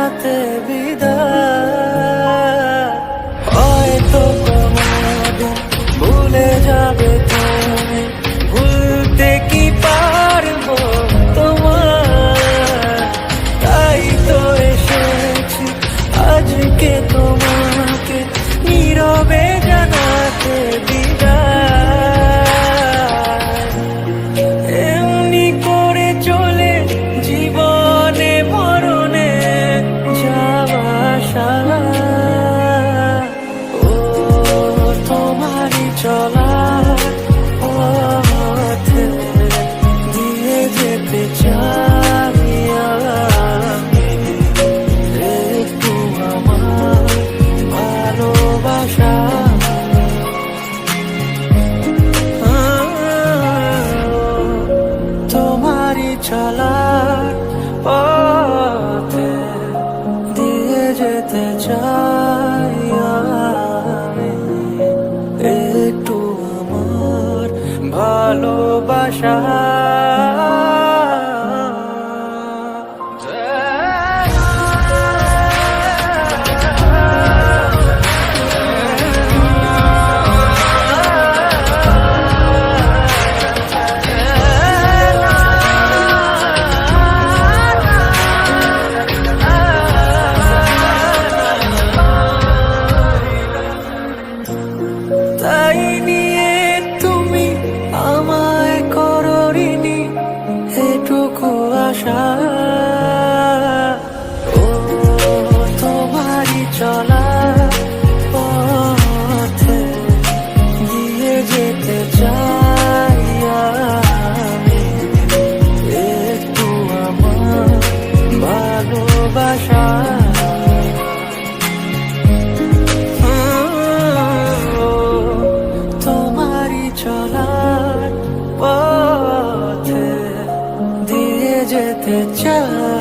জানাতে বিদায়। হয়তো কোনোদিন ভুলে যাবে তুমি, ভুলতে কি পারবো তোমার? তাই তো এসেছি আজকে তোমাকে নীরবে জানাতে বিদায়। এমনি করে চলে জীবনে মরণে যাওয়া সারা। ও তোমারই চলা পথে দিয়ে যেতে চাই আমি। একটু আমার ভালোবাসা তোমারই চলার পথে দিয়ে যেতে চাই আমি। একটু আমার ভালোবাসা। তাই নিয়ে তুমি আমায় করো ঋণী এটুকু আশা। ও তোমারই চলা পথে দিয়ে যেতে চাই আমি। একটু আমার ভালোবাসা। তোমারই চলার পথে দিয়ে যেতে চাই।